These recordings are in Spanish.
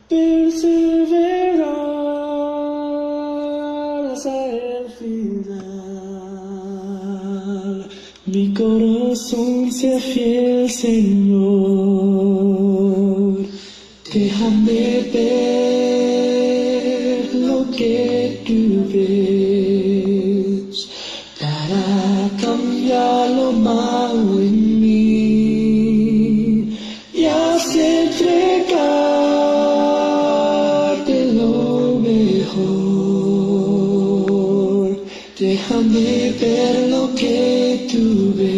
perseverar hasta el final. Mi corazón sea fiel, Señor. Déjame ver lo que tú ves para cambiar lo malo en mí y así entregarte lo mejor. Déjame ver lo que tú ves.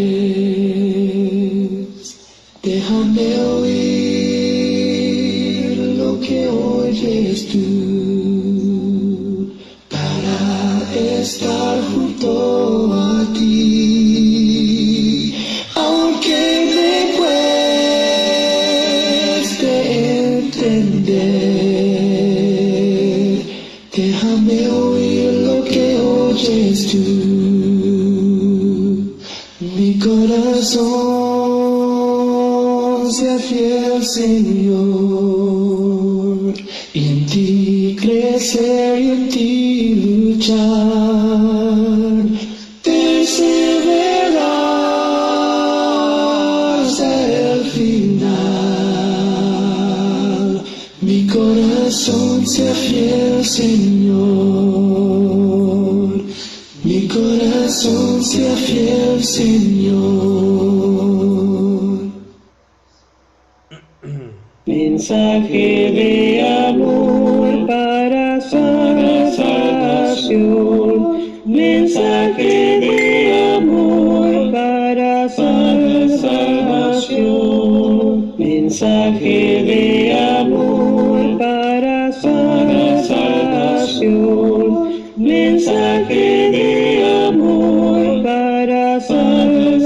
Déjame oír lo que oyes tú, para estar junto a ti. Aunque me cueste entender, déjame oír lo que oyes tú. Mi corazón sea fiel, Señor, y en ti crecer y en ti luchar, perseverar hasta el final. Mi corazón sea fiel, Señor, mi corazón sea fiel, Señor. Mensaje de amor para salvación. Mensaje de amor para salvación. Mensaje de amor para salvación. Mensaje de amor para salvación.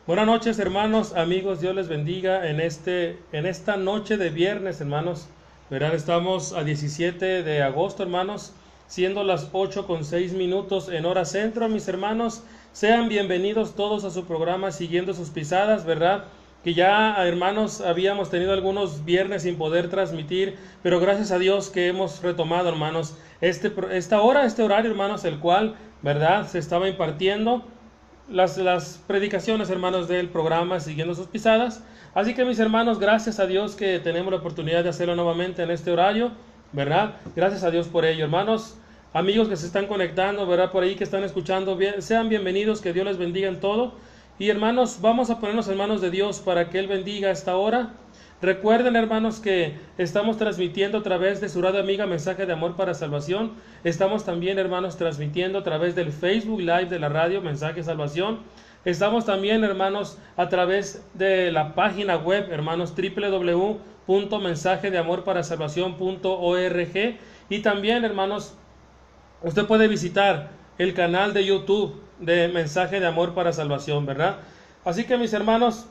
Buenas noches, hermanos, amigos, Dios les bendiga en esta noche de viernes, hermanos. Verán, estamos a 17 de agosto, hermanos, siendo las 8:06 en hora centro, mis hermanos. Sean bienvenidos todos a su programa Siguiendo sus Pisadas, ¿verdad? Que ya, hermanos, habíamos tenido algunos viernes sin poder transmitir, pero gracias a Dios que hemos retomado, hermanos, este horario, hermanos, el cual, ¿verdad?, se estaba impartiendo las predicaciones, hermanos, del programa Siguiendo sus Pisadas. Así que, mis hermanos, gracias a Dios que tenemos la oportunidad de hacerlo nuevamente en este horario, ¿verdad? Gracias a Dios por ello, hermanos. Amigos que se están conectando, ¿verdad?, por ahí que están escuchando, sean bienvenidos, que Dios les bendiga en todo. Y, hermanos, vamos a ponernos en manos de Dios para que Él bendiga esta hora. Recuerden, hermanos, que estamos transmitiendo a través de su radio amiga Mensaje de Amor para Salvación. Estamos también, hermanos, transmitiendo a través del Facebook Live de la radio Mensaje de Salvación. Estamos también, hermanos, a través de la página web, hermanos, www.mensajedeamorparasalvacion.org. Y también, hermanos, usted puede visitar el canal de YouTube de Mensaje de Amor para Salvación, ¿verdad? Así que, mis hermanos,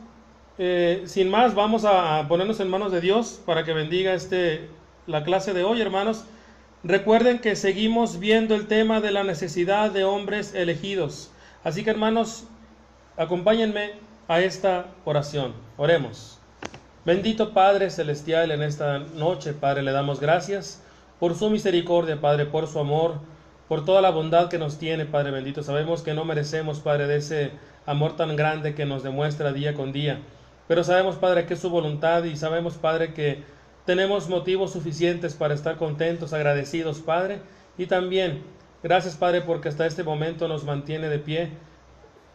sin más, vamos a ponernos en manos de Dios para que bendiga la clase de hoy, hermanos. Recuerden que seguimos viendo el tema de la necesidad de hombres elegidos. Así que, hermanos, acompáñenme a esta oración. Oremos. Bendito Padre Celestial, en esta noche, Padre, le damos gracias por su misericordia, Padre, por su amor, por toda la bondad que nos tiene, Padre bendito. Sabemos que no merecemos, Padre, de ese amor tan grande que nos demuestra día con día. Pero sabemos, Padre, que es su voluntad, y sabemos, Padre, que tenemos motivos suficientes para estar contentos, agradecidos, Padre. Y también, gracias, Padre, porque hasta este momento nos mantiene de pie.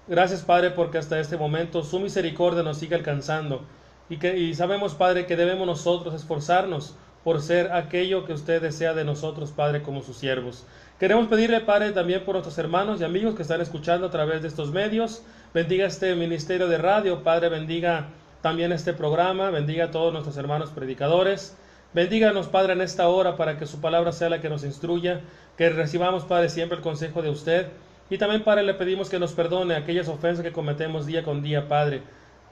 Gracias, Padre, porque hasta este momento su misericordia nos sigue alcanzando. Y sabemos, Padre, que debemos nosotros esforzarnos por ser aquello que usted desea de nosotros, Padre, como sus siervos. Queremos pedirle, Padre, también por nuestros hermanos y amigos que están escuchando a través de estos medios. Bendiga este ministerio de radio, Padre, bendiga también este programa, bendiga a todos nuestros hermanos predicadores. Bendíganos, Padre, en esta hora para que su palabra sea la que nos instruya, que recibamos, Padre, siempre el consejo de usted. Y también, Padre, le pedimos que nos perdone aquellas ofensas que cometemos día con día, Padre.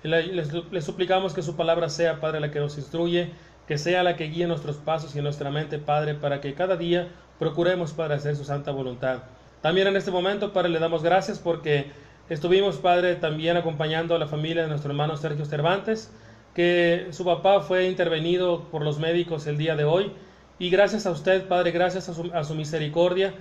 Le suplicamos que su palabra sea, Padre, la que nos instruye, que sea la que guíe nuestros pasos y nuestra mente, Padre, para que cada día procuremos, Padre, hacer su santa voluntad. También en este momento, Padre, le damos gracias porque estuvimos, Padre, también acompañando a la familia de nuestro hermano Sergio Cervantes, que su papá fue intervenido por los médicos el día de hoy. Y gracias a usted, Padre, gracias a su misericordia,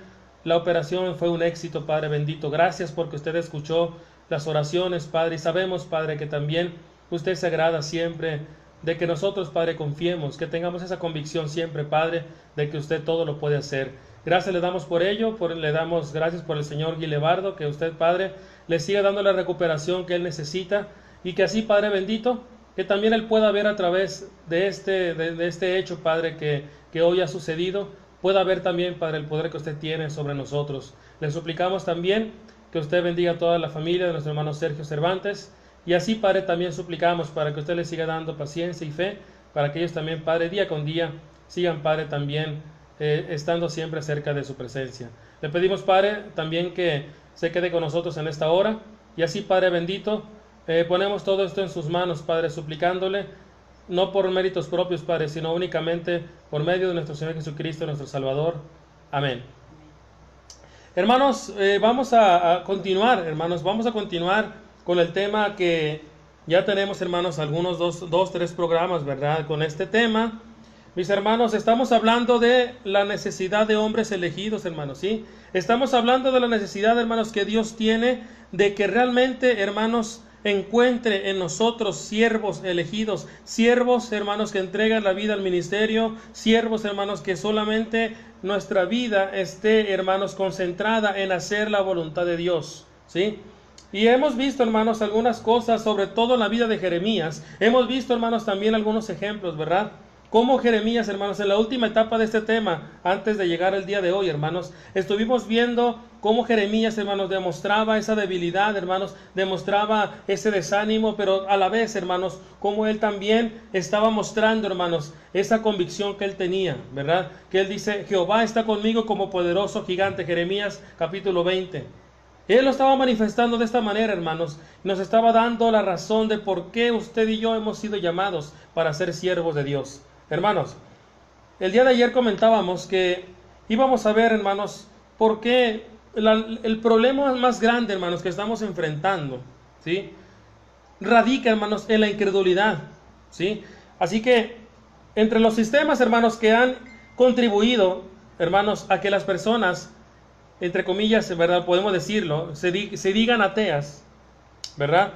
la operación fue un éxito, Padre bendito. Gracias porque usted escuchó las oraciones, Padre, y sabemos, Padre, que también usted se agrada siempre de que nosotros, Padre, confiemos, que tengamos esa convicción siempre, Padre, de que usted todo lo puede hacer. Gracias le damos por ello, le damos gracias por el señor Guilevardo, que usted, Padre, le siga dando la recuperación que él necesita, y que así, Padre bendito, que también él pueda ver a través de este hecho, Padre, que hoy ha sucedido, pueda ver también, Padre, el poder que usted tiene sobre nosotros. Le suplicamos también que usted bendiga a toda la familia de nuestro hermano Sergio Cervantes, y así, Padre, también suplicamos para que usted les siga dando paciencia y fe, para que ellos también, Padre, día con día, sigan, Padre, también estando siempre cerca de su presencia. Le pedimos, Padre, también que se quede con nosotros en esta hora, y así, Padre bendito, ponemos todo esto en sus manos, Padre, suplicándole, no por méritos propios, Padre, sino únicamente por medio de nuestro Señor Jesucristo, nuestro Salvador. Amén. Hermanos, vamos a continuar, hermanos, vamos a continuar con el tema que ya tenemos, hermanos, algunos tres programas, ¿verdad? Con este tema, mis hermanos, estamos hablando de la necesidad de hombres elegidos, hermanos, ¿sí? Estamos hablando de la necesidad, hermanos, que Dios tiene de que realmente, hermanos, encuentre en nosotros siervos elegidos, siervos, hermanos, que entregan la vida al ministerio, siervos, hermanos, que solamente nuestra vida esté, hermanos, concentrada en hacer la voluntad de Dios, ¿sí? Y hemos visto, hermanos, algunas cosas, sobre todo en la vida de Jeremías. Hemos visto, hermanos, también algunos ejemplos, ¿verdad? Como Jeremías, hermanos, en la última etapa de este tema, antes de llegar al día de hoy, hermanos, estuvimos viendo cómo Jeremías, hermanos, demostraba esa debilidad, hermanos, demostraba ese desánimo, pero a la vez, hermanos, cómo él también estaba mostrando, hermanos, esa convicción que él tenía, ¿verdad? Que él dice, Jehová está conmigo como poderoso gigante, Jeremías capítulo 20. Él lo estaba manifestando de esta manera, hermanos, nos estaba dando la razón de por qué usted y yo hemos sido llamados para ser siervos de Dios. Hermanos, el día de ayer comentábamos que íbamos a ver, hermanos, por qué el problema más grande, hermanos, que estamos enfrentando, ¿sí? Radica, hermanos, en la incredulidad, ¿sí? Así que, entre los sistemas, hermanos, que han contribuido, hermanos, a que las personas, entre comillas, ¿verdad?, podemos decirlo, se digan ateas, ¿verdad?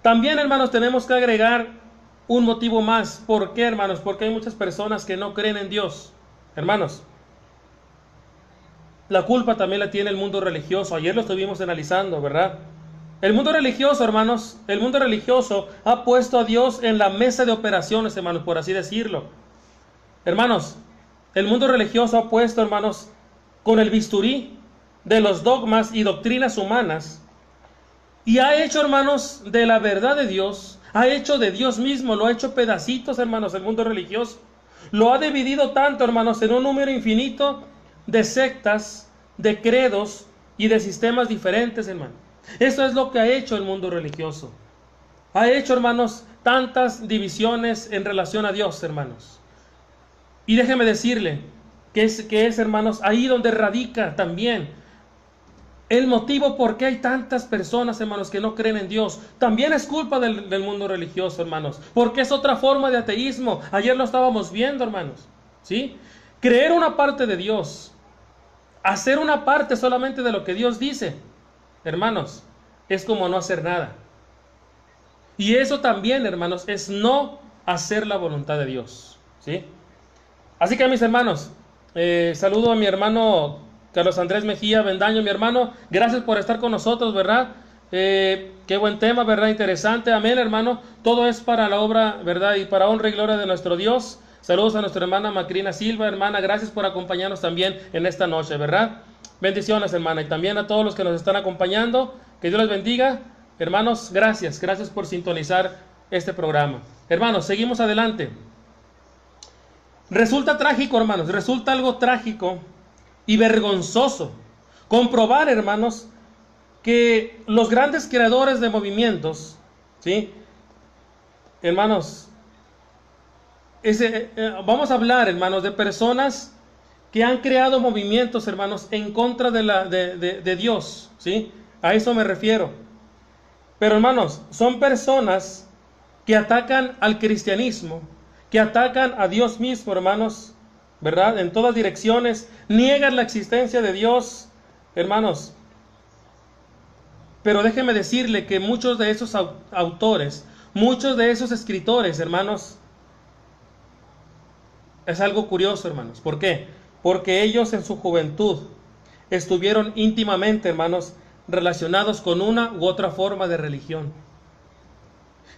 También, hermanos, tenemos que agregar un motivo más. ¿Por qué, hermanos? Porque hay muchas personas que no creen en Dios. Hermanos, la culpa también la tiene el mundo religioso. Ayer lo estuvimos analizando, ¿verdad? El mundo religioso, hermanos, el mundo religioso ha puesto a Dios en la mesa de operaciones, hermanos, por así decirlo. Hermanos, el mundo religioso ha puesto, hermanos, con el bisturí de los dogmas y doctrinas humanas, y ha hecho, hermanos, de la verdad de Dios, ha hecho de Dios mismo, lo ha hecho pedacitos, hermanos, el mundo religioso. Lo ha dividido tanto, hermanos, en un número infinito de sectas, de credos y de sistemas diferentes, hermanos. Eso es lo que ha hecho el mundo religioso. Ha hecho, hermanos, tantas divisiones en relación a Dios, hermanos. Y déjeme decirle que es, hermanos, ahí donde radica también el motivo por qué hay tantas personas, hermanos, que no creen en Dios. También es culpa del mundo religioso, hermanos, porque es otra forma de ateísmo. Ayer lo estábamos viendo, hermanos, ¿sí? Creer una parte de Dios, hacer una parte solamente de lo que Dios dice, hermanos, es como no hacer nada. Y eso también, hermanos, es no hacer la voluntad de Dios, ¿sí? Así que, mis hermanos, saludo a mi hermano Carlos Andrés Mejía Bendaño, mi hermano, gracias por estar con nosotros, ¿verdad? Qué buen tema, ¿verdad? Interesante, amén, hermano. Todo es para la obra, ¿verdad? Y para honra y gloria de nuestro Dios. Saludos a nuestra hermana Macrina Silva, hermana, gracias por acompañarnos también en esta noche, ¿verdad? Bendiciones, hermana, y también a todos los que nos están acompañando, que Dios les bendiga. Hermanos, gracias por sintonizar este programa. Hermanos, seguimos adelante. Resulta trágico, hermanos, resulta algo trágico y vergonzoso comprobar, hermanos, que los grandes creadores de movimientos, ¿sí? Hermanos, vamos a hablar, hermanos, de personas que han creado movimientos, hermanos, en contra de Dios, ¿sí? A eso me refiero. Pero, hermanos, son personas que atacan al cristianismo, que atacan a Dios mismo, hermanos, ¿verdad? En todas direcciones, niegan la existencia de Dios, hermanos. Pero déjeme decirle que muchos de esos autores, muchos de esos escritores, hermanos, es algo curioso, hermanos. ¿Por qué? Porque ellos en su juventud estuvieron íntimamente, hermanos, relacionados con una u otra forma de religión.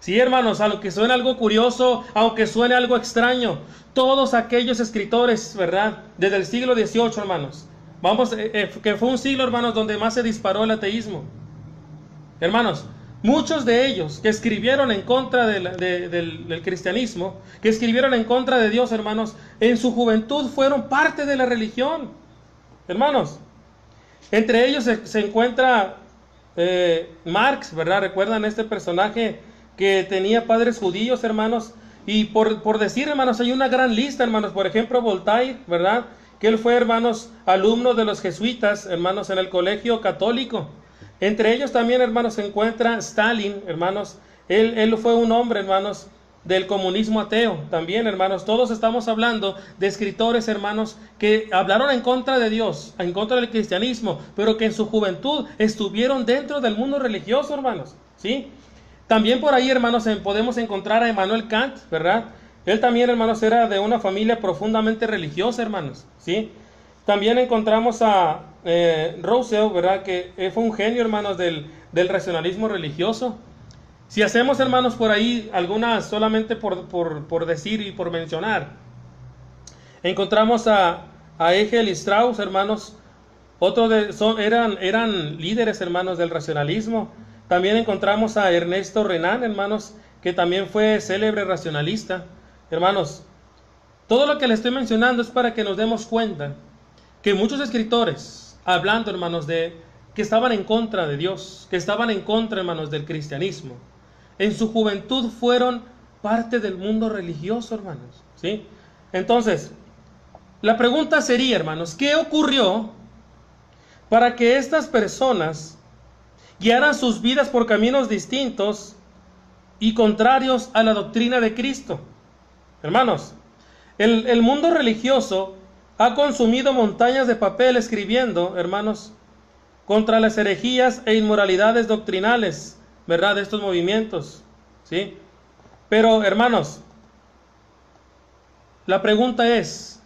Sí, hermanos, aunque suene algo curioso, aunque suene algo extraño, todos aquellos escritores, ¿verdad? Desde el siglo XVIII, hermanos, que fue un siglo, hermanos, donde más se disparó el ateísmo. Hermanos, muchos de ellos que escribieron en contra del cristianismo, que escribieron en contra de Dios, hermanos, en su juventud fueron parte de la religión. Hermanos, entre ellos se encuentra Marx, ¿verdad? ¿Recuerdan este personaje que tenía padres judíos, hermanos? Y por decir, hermanos, hay una gran lista, hermanos. Por ejemplo, Voltaire, ¿verdad? Que él fue, hermanos, alumno de los jesuitas, hermanos, en el colegio católico. Entre ellos también, hermanos, se encuentra Stalin, hermanos. Él fue un hombre, hermanos, del comunismo ateo. También, hermanos, todos estamos hablando de escritores, hermanos, que hablaron en contra de Dios, en contra del cristianismo, pero que en su juventud estuvieron dentro del mundo religioso, hermanos. ¿Sí? También por ahí, hermanos, podemos encontrar a Immanuel Kant, ¿verdad? Él también, hermanos, era de una familia profundamente religiosa, hermanos. ¿Sí? También encontramos a Rousseau, ¿verdad? Que fue un genio, hermanos, del racionalismo religioso. Si hacemos, hermanos, por ahí algunas, solamente por decir y por mencionar, encontramos a Hegel y Strauss, hermanos, eran líderes, hermanos, del racionalismo. También encontramos a Ernesto Renan, hermanos, que también fue célebre racionalista. Hermanos, todo lo que le estoy mencionando es para que nos demos cuenta que muchos escritores, hablando, hermanos, que estaban en contra de Dios, que estaban en contra, hermanos, del cristianismo, en su juventud fueron parte del mundo religioso, hermanos. ¿Sí? Entonces, la pregunta sería, hermanos, ¿qué ocurrió para que estas personas guiaran sus vidas por caminos distintos y contrarios a la doctrina de Cristo? Hermanos, el mundo religioso ha consumido montañas de papel escribiendo, hermanos, contra las herejías e inmoralidades doctrinales, ¿verdad? De estos movimientos, ¿sí? Pero, hermanos, la pregunta es,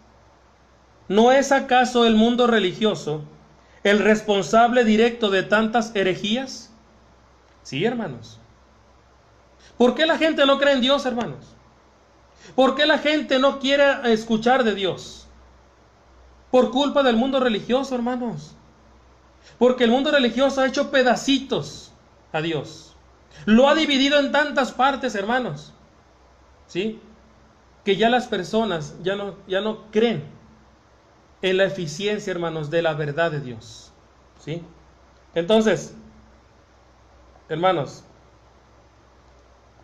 ¿no es acaso el mundo religioso el responsable directo de tantas herejías? Sí, hermanos. ¿Por qué la gente no cree en Dios, hermanos? ¿Por qué la gente no quiere escuchar de Dios? Por culpa del mundo religioso, hermanos. Porque el mundo religioso ha hecho pedacitos a Dios. Lo ha dividido en tantas partes, hermanos. ¿Sí? Que ya las personas ya no creen en la eficiencia, hermanos, de la verdad de Dios. ¿Sí? Entonces, hermanos,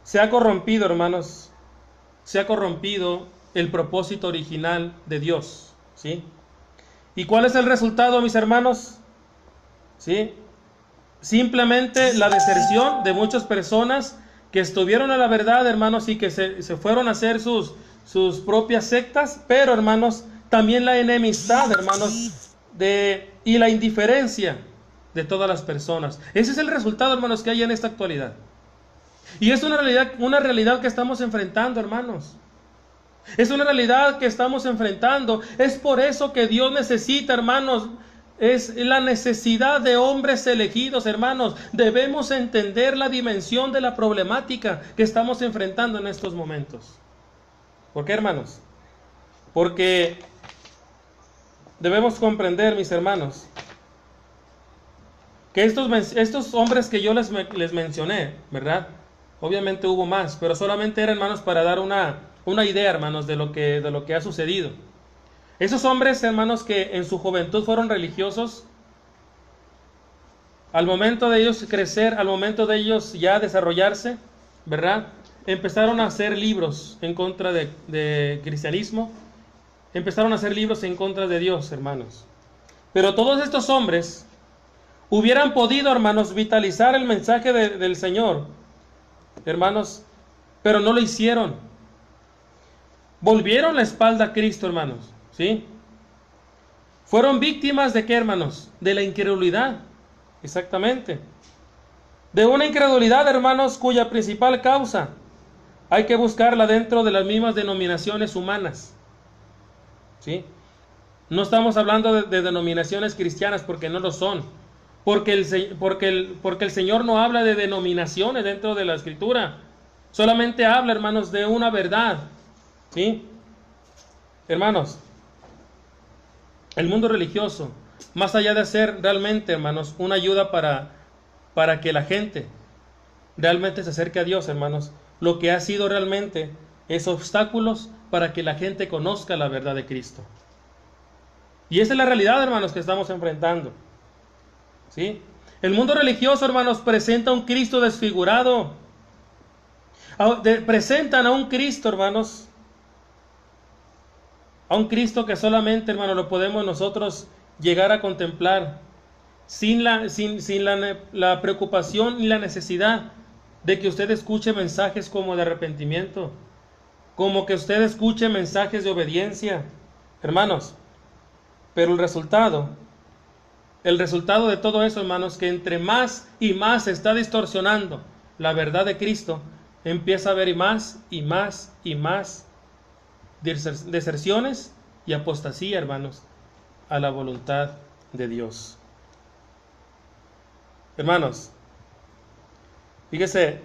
se ha corrompido, hermanos, se ha corrompido el propósito original de Dios. ¿Sí? ¿Y cuál es el resultado, mis hermanos? ¿Sí? Simplemente la deserción de muchas personas que estuvieron a la verdad, hermanos, y que se fueron a hacer sus propias sectas, pero, hermanos, también la enemistad, hermanos, y la indiferencia de todas las personas. Ese es el resultado, hermanos, que hay en esta actualidad. Y es una realidad que estamos enfrentando, hermanos. Es una realidad que estamos enfrentando. Es por eso que Dios necesita, hermanos, es la necesidad de hombres elegidos, hermanos. Debemos entender la dimensión de la problemática que estamos enfrentando en estos momentos. ¿Por qué, hermanos? Porque debemos comprender, mis hermanos, que estos hombres que yo les mencioné, ¿verdad? Obviamente hubo más, pero solamente eran, hermanos, para dar una idea, hermanos, de lo que ha sucedido. Esos hombres, hermanos, que en su juventud fueron religiosos, al momento de ellos crecer, al momento de ellos ya desarrollarse, ¿verdad? Empezaron a hacer libros en contra de cristianismo, empezaron a hacer libros en contra de Dios, hermanos. Pero todos estos hombres hubieran podido, hermanos, vitalizar el mensaje del Señor, hermanos, pero no lo hicieron. Volvieron la espalda a Cristo, hermanos, ¿sí? Fueron víctimas de ¿qué, hermanos? De la incredulidad, exactamente. De una incredulidad, hermanos, cuya principal causa hay que buscarla dentro de las mismas denominaciones humanas, ¿sí? No estamos hablando de denominaciones cristianas porque no lo son. Porque el Señor no habla de denominaciones dentro de la Escritura. Solamente habla, hermanos, de una verdad, ¿sí? Hermanos, el mundo religioso, más allá de ser realmente, hermanos, una ayuda para que la gente realmente se acerque a Dios, hermanos, lo que ha sido realmente es obstáculos para que la gente conozca la verdad de Cristo. Y esa es la realidad, hermanos, que estamos enfrentando, ¿sí? El mundo religioso, hermanos, presenta un Cristo desfigurado. Presentan a un Cristo, hermanos, a un Cristo que solamente, hermanos, lo podemos nosotros llegar a contemplar sin la preocupación ni la necesidad de que usted escuche mensajes como de arrepentimiento, como que usted escuche mensajes de obediencia, hermanos. Pero el resultado de todo eso, hermanos, que entre más y más se está distorsionando la verdad de Cristo, empieza a haber más y más y más deserciones y apostasía, hermanos, a la voluntad de Dios. Hermanos, fíjese,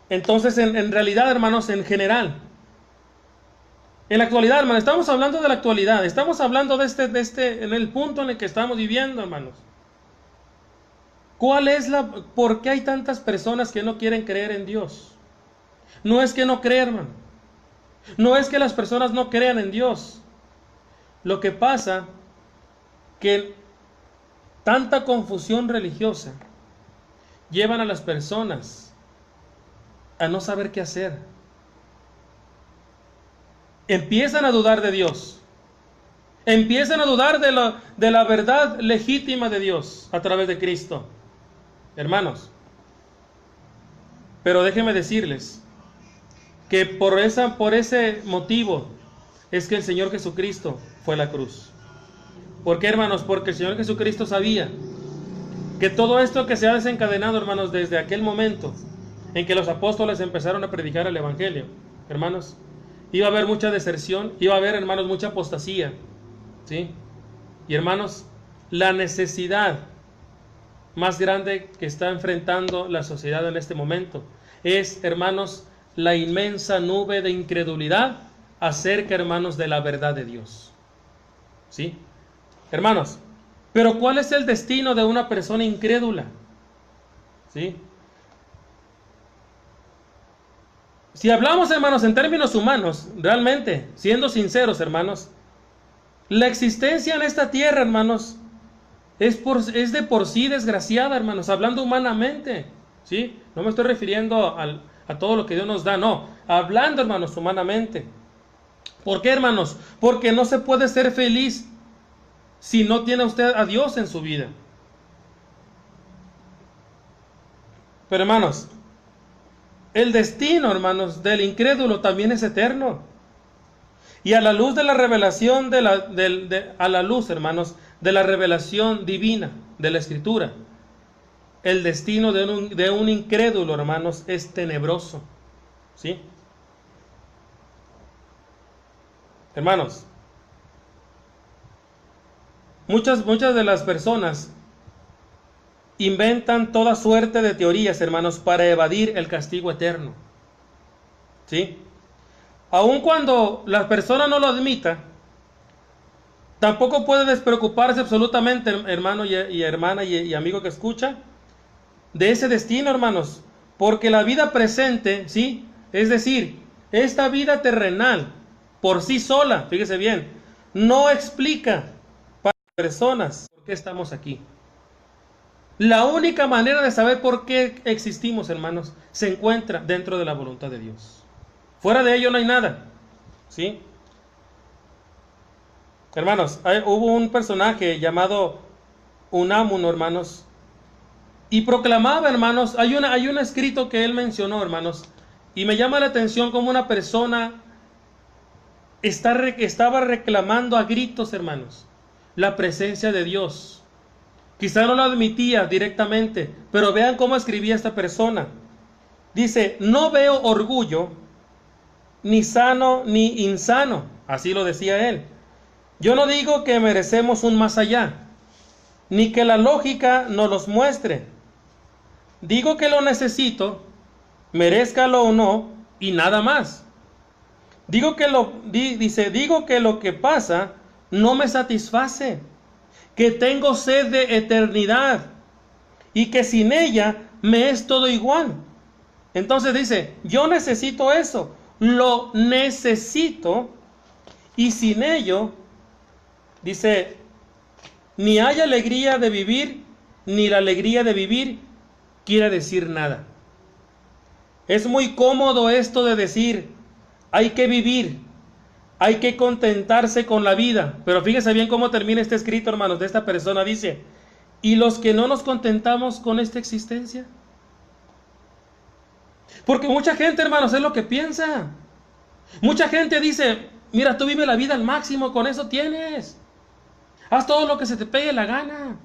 entonces en realidad, hermanos, en general, en la actualidad, hermanos, estamos hablando de la actualidad, estamos hablando en el punto en el que estamos viviendo, hermanos. ¿Por qué hay tantas personas que no quieren creer en Dios? No es que no crean, hermano. No es que las personas no crean en Dios. Lo que pasa que tanta confusión religiosa llevan a las personas a no saber qué hacer. Empiezan a dudar de Dios. Empiezan a dudar de la verdad legítima de Dios a través de Cristo. Hermanos, pero déjenme decirles que por ese motivo es que el Señor Jesucristo fue a la cruz. ¿Por qué, hermanos? Porque el Señor Jesucristo sabía que todo esto que se ha desencadenado, hermanos, desde aquel momento en que los apóstoles empezaron a predicar el Evangelio, hermanos, iba a haber mucha deserción, iba a haber, hermanos, mucha apostasía, ¿sí? Y, hermanos, la necesidad más grande que está enfrentando la sociedad en este momento es, hermanos, la inmensa nube de incredulidad acerca, hermanos, de la verdad de Dios, ¿sí? Hermanos, pero ¿cuál es el destino de una persona incrédula? ¿Sí? Si hablamos, hermanos, en términos humanos, realmente, siendo sinceros, hermanos, la existencia en esta tierra, hermanos, es de por sí desgraciada, hermanos, hablando humanamente, ¿sí? No me estoy refiriendo a todo lo que Dios nos da, no, hablando, hermanos, humanamente. ¿Por qué, hermanos? Porque no se puede ser feliz si no tiene usted a Dios en su vida. Pero, hermanos, el destino, hermanos, del incrédulo también es eterno. Y a la luz de la revelación a la luz, hermanos, de la revelación divina de la Escritura, el destino de un incrédulo, hermanos, es tenebroso, ¿sí? Hermanos, muchas de las personas inventan toda suerte de teorías, hermanos, para evadir el castigo eterno, ¿sí? Aun cuando la persona no lo admita, tampoco puede despreocuparse absolutamente, hermano y hermana y amigo que escucha, de ese destino, hermanos, porque la vida presente, ¿sí? Es decir, esta vida terrenal, por sí sola, fíjese bien, no explica para las personas por qué estamos aquí. La única manera de saber por qué existimos, hermanos, se encuentra dentro de la voluntad de Dios. Fuera de ello no hay nada, ¿sí? Hermanos, hubo un personaje llamado Unamuno, hermanos, y proclamaba, hermanos, hay un escrito que él mencionó, hermanos, Y me llama la atención cómo una persona estaba reclamando a gritos, hermanos, la presencia de Dios. Quizá no lo admitía directamente, pero vean cómo escribía esta persona. Dice, no veo orgullo, ni sano ni insano. Así lo decía él. Yo no digo que merecemos un más allá, ni que la lógica nos los muestre. Digo que lo necesito, merezcalo o no, y nada más. Digo que lo que pasa no me satisface, que tengo sed de eternidad y que sin ella me es todo igual. Entonces dice, yo necesito eso, lo necesito, y sin ello, dice, ni hay alegría de vivir, ni la alegría de vivir quiere decir nada. Es muy cómodo esto de decir, hay que vivir, hay que contentarse con la vida. Pero fíjense bien cómo termina este escrito, hermanos, de esta persona. Dice, ¿y los que no nos contentamos con esta existencia? Porque mucha gente, hermanos, es lo que piensa. Mucha gente dice, mira, tú vive la vida al máximo, con eso tienes. Haz todo lo que se te pegue la gana.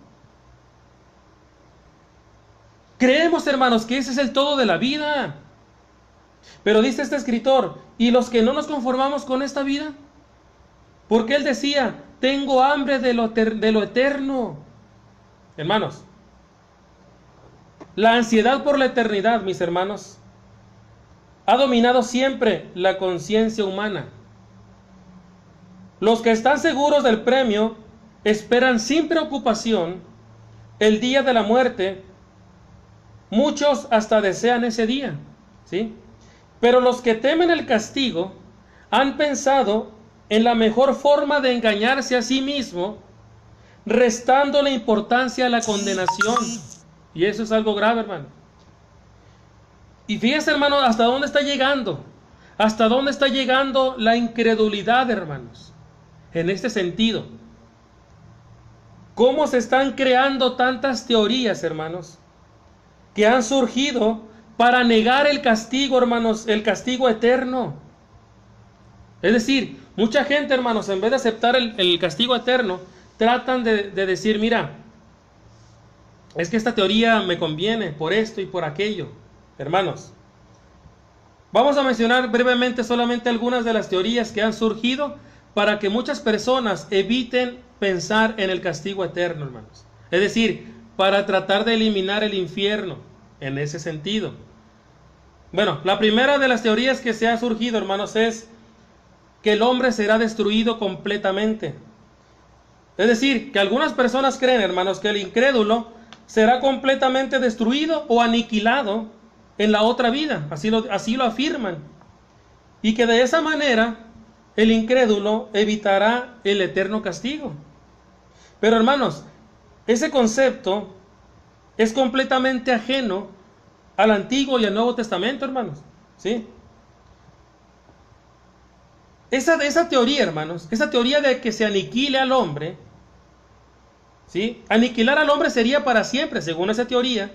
Creemos, hermanos, que ese es el todo de la vida. Pero dice este escritor, ¿y los que no nos conformamos con esta vida? Porque él decía, tengo hambre de lo eterno. Hermanos, la ansiedad por la eternidad, mis hermanos, ha dominado siempre la conciencia humana. Los que están seguros del premio esperan sin preocupación el día de la muerte. Muchos hasta desean ese día, ¿sí? Pero los que temen el castigo han pensado en la mejor forma de engañarse a sí mismo, restando la importancia a la condenación. Y eso es algo grave, hermano. Y fíjense, hermano, hasta dónde está llegando. Hasta dónde está llegando la incredulidad, hermanos. En este sentido. ¿Cómo se están creando tantas teorías, hermanos, que han surgido para negar el castigo, hermanos, el castigo eterno? Es decir, mucha gente, hermanos, en vez de aceptar el castigo eterno, tratan de decir, mira, es que esta teoría me conviene por esto y por aquello. Hermanos, vamos a mencionar brevemente solamente algunas de las teorías que han surgido para que muchas personas eviten pensar en el castigo eterno, hermanos. Es decir, para tratar de eliminar el infierno en ese sentido. Bueno, la primera de las teorías que se ha surgido, hermanos, es que el hombre será destruido completamente. Es decir, que algunas personas creen, hermanos, que el incrédulo será completamente destruido o aniquilado en la otra vida. Así lo afirman. Y que de esa manera el incrédulo evitará el eterno castigo. Pero, hermanos, ese concepto es completamente ajeno al Antiguo y al Nuevo Testamento, hermanos. ¿Sí? Esa teoría, hermanos, esa teoría de que se aniquile al hombre, ¿sí? Aniquilar al hombre sería para siempre, según esa teoría,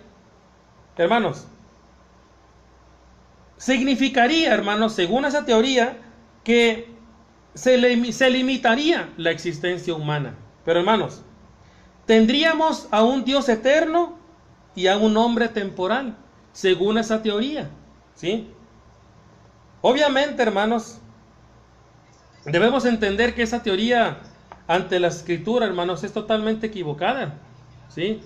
hermanos. Significaría, hermanos, según esa teoría, que se limitaría la existencia humana. Pero, hermanos, tendríamos a un Dios eterno y a un hombre temporal, según esa teoría, ¿sí? Obviamente, hermanos, debemos entender que esa teoría ante la Escritura, hermanos, es totalmente equivocada, ¿sí?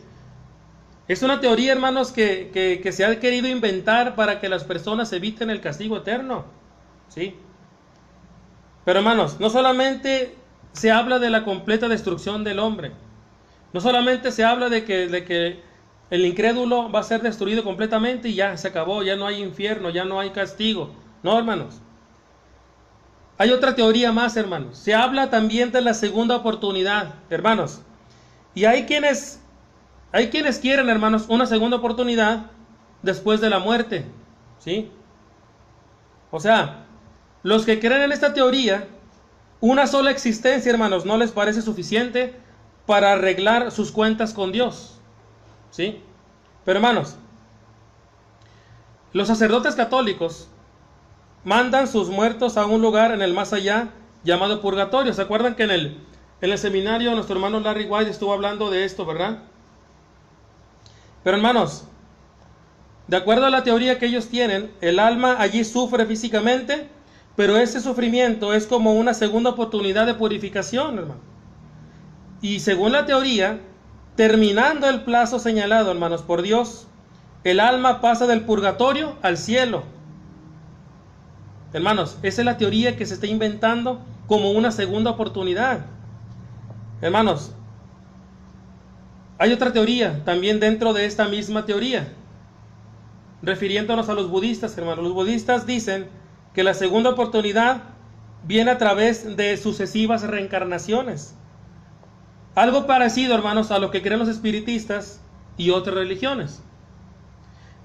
Es una teoría, hermanos, que se ha querido inventar para que las personas eviten el castigo eterno, ¿sí? Pero, hermanos, no solamente se habla de la completa destrucción del hombre, no solamente se habla de que el incrédulo va a ser destruido completamente y ya se acabó, ya no hay infierno, ya no hay castigo. No, hermanos. Hay otra teoría más, hermanos. Se habla también de la segunda oportunidad, hermanos. Y hay quienes quieren, hermanos, una segunda oportunidad después de la muerte, ¿sí? O sea, los que creen en esta teoría, una sola existencia, hermanos, no les parece suficiente para arreglar sus cuentas con Dios, ¿sí? Pero, hermanos, los sacerdotes católicos mandan sus muertos a un lugar en el más allá llamado purgatorio. ¿Se acuerdan que en el seminario nuestro hermano Larry White estuvo hablando de esto, verdad? Pero hermanos, de acuerdo a la teoría que ellos tienen, el alma allí sufre físicamente, pero ese sufrimiento es como una segunda oportunidad de purificación, hermano. Y según la teoría, terminando el plazo señalado, hermanos, por Dios, el alma pasa del purgatorio al cielo. Hermanos, esa es la teoría que se está inventando como una segunda oportunidad. Hermanos, hay otra teoría también dentro de esta misma teoría, refiriéndonos a los budistas, hermanos. Los budistas dicen que la segunda oportunidad viene a través de sucesivas reencarnaciones. Algo parecido, hermanos, a lo que creen los espiritistas y otras religiones.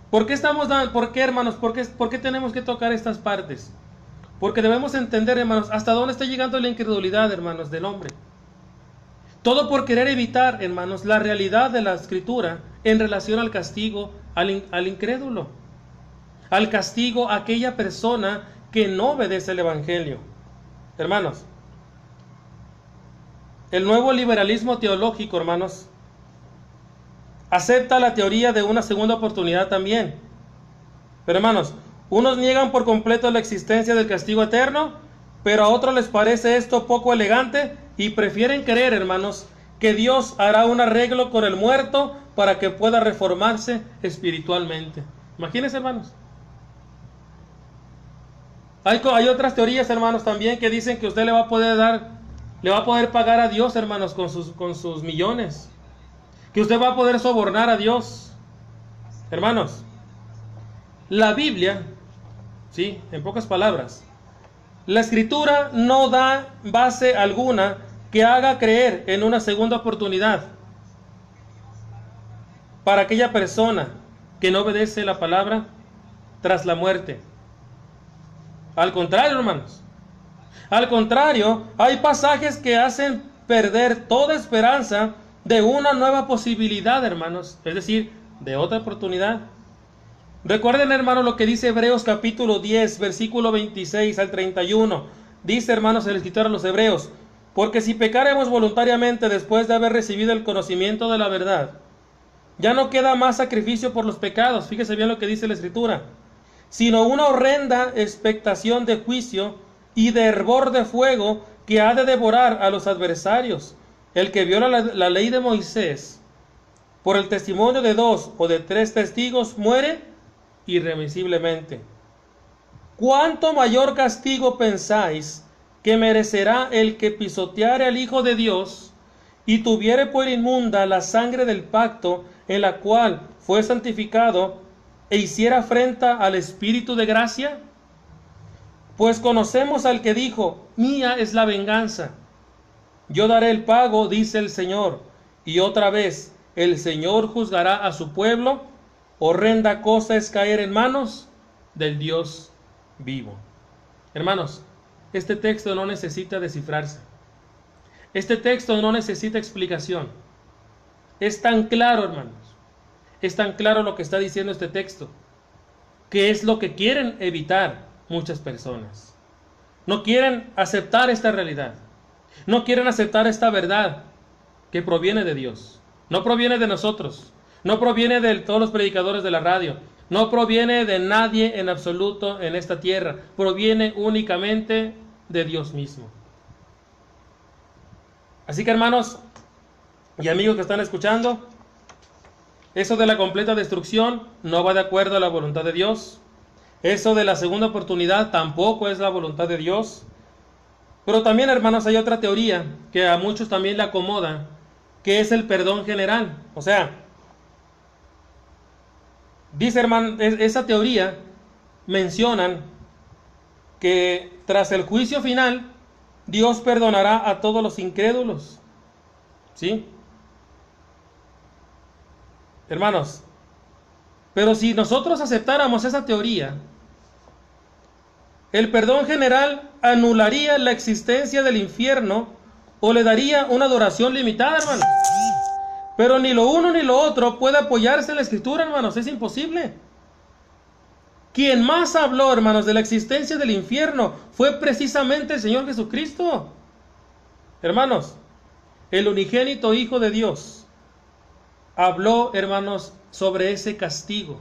¿Por qué hermanos? ¿Por qué tenemos que tocar estas partes? Porque debemos entender, hermanos, hasta dónde está llegando la incredulidad, hermanos, del hombre. Todo por querer evitar, hermanos, la realidad de la Escritura en relación al castigo al incrédulo, al castigo a aquella persona que no obedece el Evangelio. Hermanos, el nuevo liberalismo teológico, hermanos, acepta la teoría de una segunda oportunidad también. Pero hermanos, unos niegan por completo la existencia del castigo eterno, pero a otros les parece esto poco elegante y prefieren creer, hermanos, que Dios hará un arreglo con el muerto para que pueda reformarse espiritualmente. Imagínense, hermanos. Hay otras teorías, hermanos, también que dicen que usted le va a poder pagar a Dios, hermanos, con sus millones. Que usted va a poder sobornar a Dios. Hermanos, la Biblia, sí, en pocas palabras, la Escritura no da base alguna que haga creer en una segunda oportunidad para aquella persona que no obedece la palabra tras la muerte. Al contrario, hermanos, al contrario, hay pasajes que hacen perder toda esperanza de una nueva posibilidad, hermanos, es decir, de otra oportunidad. Recuerden, hermanos, lo que dice Hebreos capítulo 10, versículo 26 al 31. Dice, hermanos, el escritor a los Hebreos: porque si pecaremos voluntariamente después de haber recibido el conocimiento de la verdad, ya no queda más sacrificio por los pecados, fíjese bien lo que dice la Escritura, sino una horrenda expectación de juicio y de hervor de fuego que ha de devorar a los adversarios. El que viola la ley de Moisés por el testimonio de 2 o de 3 testigos muere irremisiblemente. ¿Cuánto mayor castigo pensáis que merecerá el que pisoteare al Hijo de Dios y tuviere por inmunda la sangre del pacto en la cual fue santificado e hiciera afrenta al Espíritu de gracia? Pues conocemos al que dijo: mía es la venganza, yo daré el pago, dice el Señor. Y otra vez, el Señor juzgará a su pueblo. Horrenda cosa es caer en manos del Dios vivo. Hermanos, este texto no necesita descifrarse. Este texto no necesita explicación. Es tan claro, hermanos. Es tan claro lo que está diciendo este texto, que es lo que quieren evitar muchas personas. No quieren aceptar esta realidad. No quieren aceptar esta verdad que proviene de Dios. No proviene de nosotros. No proviene de todos los predicadores de la radio. No proviene de nadie en absoluto en esta tierra. Proviene únicamente de Dios mismo. Así que, hermanos y amigos que están escuchando, eso de la completa destrucción no va de acuerdo a la voluntad de Dios. Eso de la segunda oportunidad tampoco es la voluntad de Dios. Pero también, hermanos, hay otra teoría que a muchos también le acomoda, que es el perdón general. O sea, dice, hermano, esa teoría mencionan que tras el juicio final, Dios perdonará a todos los incrédulos. ¿Sí? Hermanos, pero si nosotros aceptáramos esa teoría, el perdón general anularía la existencia del infierno o le daría una duración limitada, hermanos. Pero ni lo uno ni lo otro puede apoyarse en la Escritura, hermanos. Es imposible. Quien más habló, hermanos, de la existencia del infierno fue precisamente el Señor Jesucristo. Hermanos, el unigénito Hijo de Dios habló, hermanos, sobre ese castigo.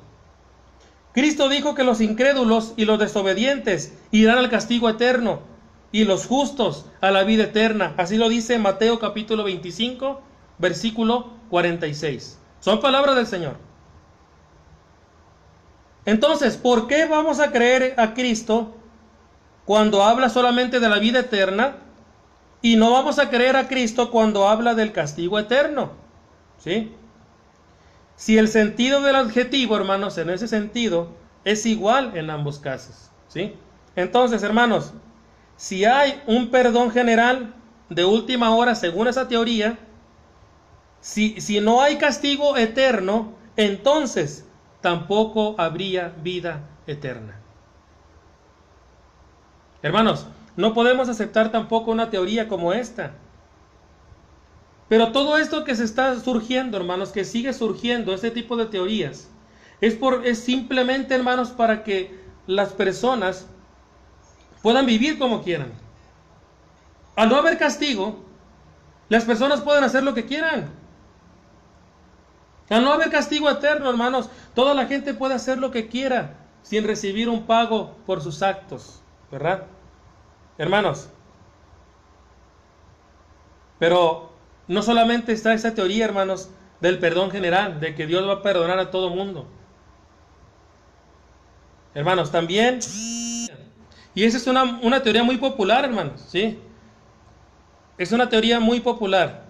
Cristo dijo que los incrédulos y los desobedientes irán al castigo eterno y los justos a la vida eterna. Así lo dice Mateo capítulo 25, versículo 46. Son palabras del Señor. Entonces, ¿por qué vamos a creer a Cristo cuando habla solamente de la vida eterna y no vamos a creer a Cristo cuando habla del castigo eterno? ¿Sí? Si el sentido del adjetivo, hermanos, en ese sentido, es igual en ambos casos, ¿sí? Entonces, hermanos, si hay un perdón general de última hora, según esa teoría, si no hay castigo eterno, entonces tampoco habría vida eterna. Hermanos, no podemos aceptar tampoco una teoría como esta. Pero todo esto que se está surgiendo, hermanos, que sigue surgiendo, este tipo de teorías, es simplemente, hermanos, para que las personas puedan vivir como quieran. Al no haber castigo, las personas pueden hacer lo que quieran. Al no haber castigo eterno, hermanos, toda la gente puede hacer lo que quiera sin recibir un pago por sus actos, ¿verdad? Hermanos, pero no solamente está esa teoría, hermanos, del perdón general, de que Dios va a perdonar a todo mundo. Hermanos, también, y esa es una teoría muy popular, hermanos, ¿sí? Es una teoría muy popular.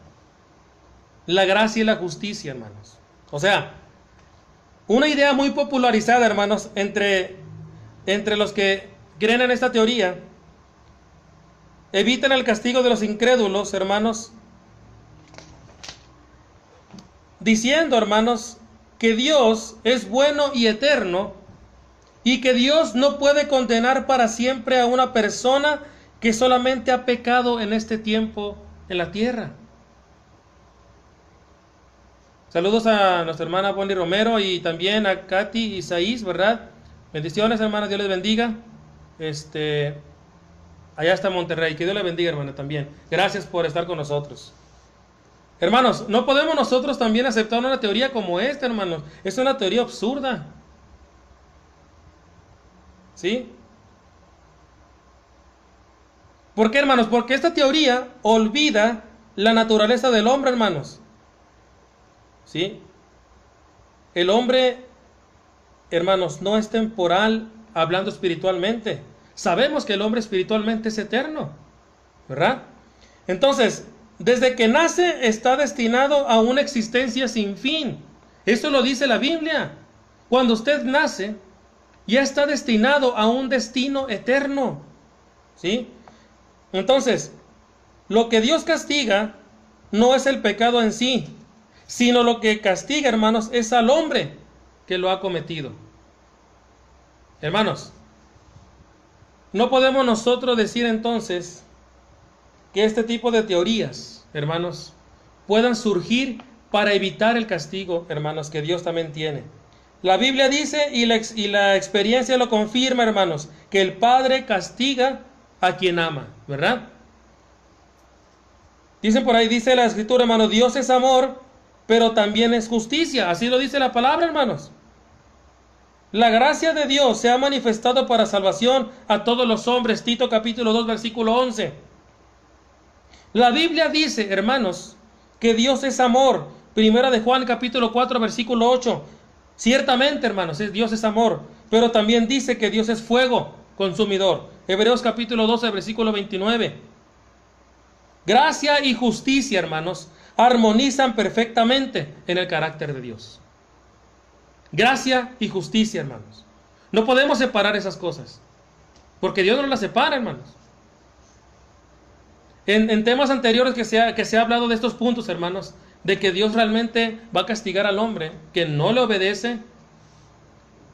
La gracia y la justicia, hermanos. O sea, una idea muy popularizada, hermanos, entre los que creen en esta teoría. Evitan el castigo de los incrédulos, hermanos, diciendo, hermanos, que Dios es bueno y eterno y que Dios no puede condenar para siempre a una persona que solamente ha pecado en este tiempo en la tierra. Saludos a nuestra hermana Bonnie Romero y también a Katy y Saís, ¿verdad? Bendiciones, hermanas, Dios les bendiga. Allá está Monterrey, que Dios les bendiga, hermana, también. Gracias por estar con nosotros. Hermanos, no podemos nosotros también aceptar una teoría como esta, hermanos. Es una teoría absurda. ¿Sí? ¿Por qué, hermanos? Porque esta teoría olvida la naturaleza del hombre, hermanos. ¿Sí? El hombre, hermanos, no es temporal hablando espiritualmente. Sabemos que el hombre espiritualmente es eterno, ¿verdad? Entonces, desde que nace está destinado a una existencia sin fin. Eso lo dice la Biblia. Cuando usted nace, ya está destinado a un destino eterno. ¿Sí? Entonces, lo que Dios castiga no es el pecado en sí, sino lo que castiga, hermanos, es al hombre que lo ha cometido. Hermanos, no podemos nosotros decir entonces que este tipo de teorías, hermanos, puedan surgir para evitar el castigo, hermanos, que Dios también tiene. La Biblia dice, y la experiencia lo confirma, hermanos, que el Padre castiga a quien ama, ¿verdad? Dicen por ahí, dice la Escritura, hermano, Dios es amor, pero también es justicia. Así lo dice la palabra, hermanos. La gracia de Dios se ha manifestado para salvación a todos los hombres. Tito capítulo 2, versículo 11. La Biblia dice, hermanos, que Dios es amor. Primera de Juan capítulo 4, versículo 8. Ciertamente, hermanos, Dios es amor, pero también dice que Dios es fuego consumidor. Hebreos capítulo 12, versículo 29. Gracia y justicia, hermanos, armonizan perfectamente en el carácter de Dios. Gracia y justicia, hermanos. No podemos separar esas cosas, porque Dios no las separa, hermanos. En temas anteriores que se ha hablado de estos puntos, hermanos, de que Dios realmente va a castigar al hombre que no le obedece.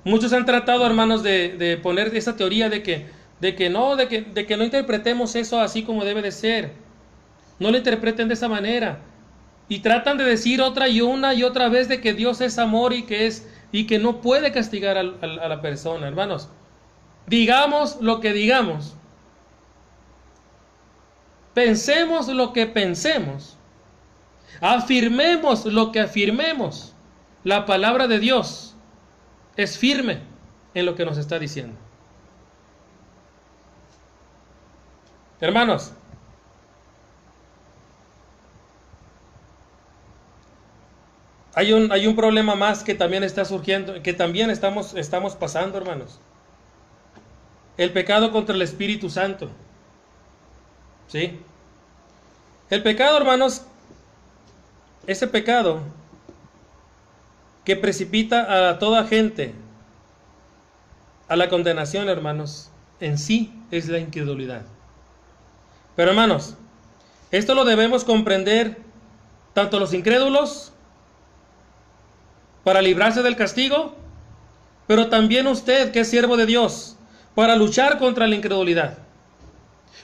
Muchos han tratado, hermanos, de poner esa teoría de que no interpretemos eso así como debe de ser. No lo interpreten de esa manera. Y tratan de decir otra y otra vez de que Dios es amor y que y que no puede castigar a la persona, hermanos. Digamos lo que digamos. Pensemos lo que pensemos. Afirmemos lo que afirmemos. La palabra de Dios es firme en lo que nos está diciendo. Hermanos, hay un problema más que también está surgiendo, que también estamos pasando, hermanos. El pecado contra el Espíritu Santo. ¿Sí? El pecado, hermanos, ese pecado que precipita a toda gente a la condenación, hermanos, en sí es la incredulidad. Pero, hermanos, esto lo debemos comprender tanto los incrédulos para librarse del castigo, pero también usted, que es siervo de Dios, para luchar contra la incredulidad.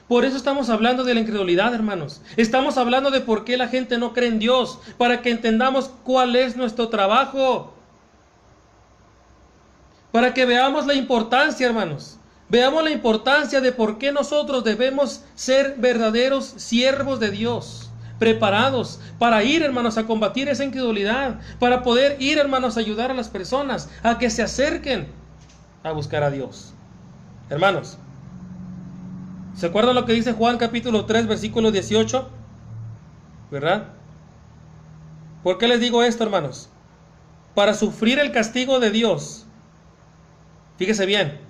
Por eso estamos hablando de la incredulidad, hermanos. Estamos hablando de por qué la gente no cree en Dios, para que entendamos cuál es nuestro trabajo. Para que veamos la importancia, hermanos. Veamos la importancia de por qué nosotros debemos ser verdaderos siervos de Dios, preparados para ir, hermanos, a combatir esa incredulidad, para poder ir, hermanos, a ayudar a las personas a que se acerquen a buscar a Dios. Hermanos, ¿se acuerdan lo que dice Juan capítulo 3, versículo 18? ¿Verdad? ¿Por qué les digo esto, hermanos? Para sufrir el castigo de Dios. Fíjese bien.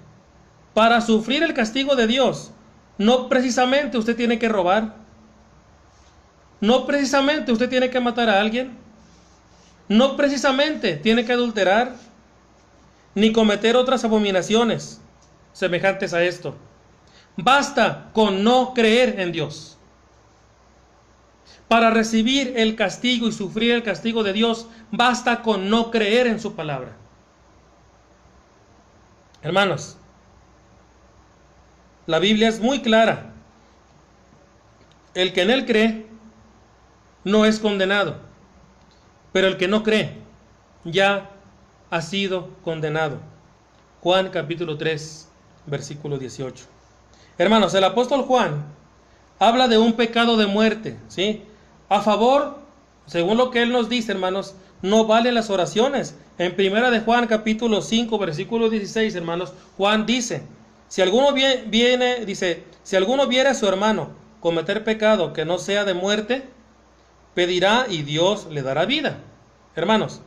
Para sufrir el castigo de Dios, no precisamente usted tiene que robar. No precisamente usted tiene que matar a alguien. No precisamente tiene que adulterar, ni cometer otras abominaciones semejantes a esto. Basta con no creer en Dios. Para recibir el castigo y sufrir el castigo de Dios, basta con no creer en su palabra. Hermanos, la Biblia es muy clara. El que en él cree no es condenado, pero el que no cree ya ha sido condenado. Juan capítulo 3, versículo 18. Hermanos, el apóstol Juan habla de un pecado de muerte, ¿sí? A favor, según lo que él nos dice, hermanos, no valen las oraciones. En primera de Juan capítulo 5, versículo 16, hermanos, Juan dice: si alguno si alguno viere a su hermano cometer pecado que no sea de muerte, pedirá y Dios le dará vida. Hermanos,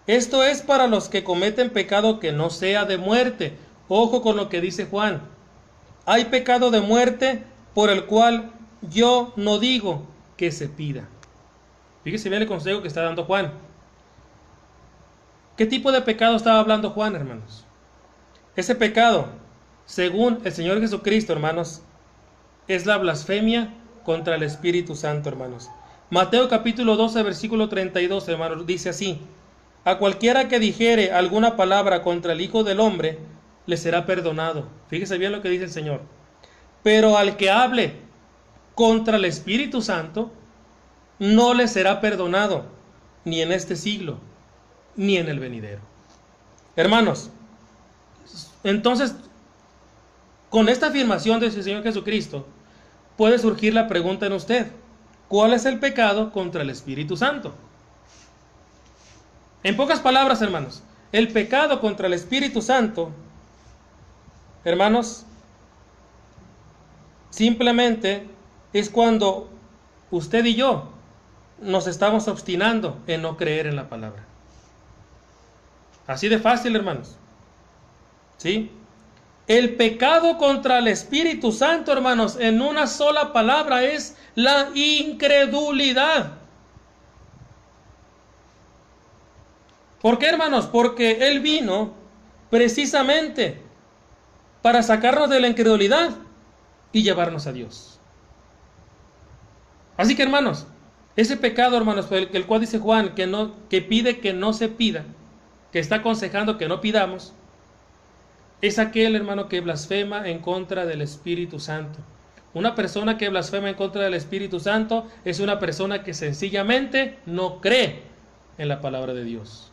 esto es para los que cometen pecado que no sea de muerte. Ojo con lo que dice Juan. Hay pecado de muerte por el cual yo no digo que se pida. Fíjese bien el consejo que está dando Juan. ¿Qué tipo de pecado estaba hablando Juan, hermanos? Ese pecado, según el Señor Jesucristo, hermanos, es la blasfemia contra el Espíritu Santo, hermanos. Mateo capítulo 12, versículo 32, hermanos, dice así: a cualquiera que dijere alguna palabra contra el Hijo del Hombre, le será perdonado. Fíjese bien lo que dice el Señor. Pero al que hable contra el Espíritu Santo, no le será perdonado, ni en este siglo, ni en el venidero. Hermanos, entonces, con esta afirmación del Señor Jesucristo, puede surgir la pregunta en usted: ¿cuál es el pecado contra el Espíritu Santo? En pocas palabras, hermanos, el pecado contra el Espíritu Santo, hermanos, simplemente es cuando usted y yo nos estamos obstinando en no creer en la palabra. Así de fácil, hermanos. ¿Sí? El pecado contra el Espíritu Santo, hermanos, en una sola palabra es la incredulidad. ¿Por qué, hermanos? Porque Él vino precisamente para sacarnos de la incredulidad y llevarnos a Dios. Así que, hermanos, ese pecado, hermanos, el cual dice Juan que pide que no se pida, que está aconsejando que no pidamos, es aquel, hermano, que blasfema en contra del Espíritu Santo. Una persona que blasfema en contra del Espíritu Santo es una persona que sencillamente no cree en la palabra de Dios.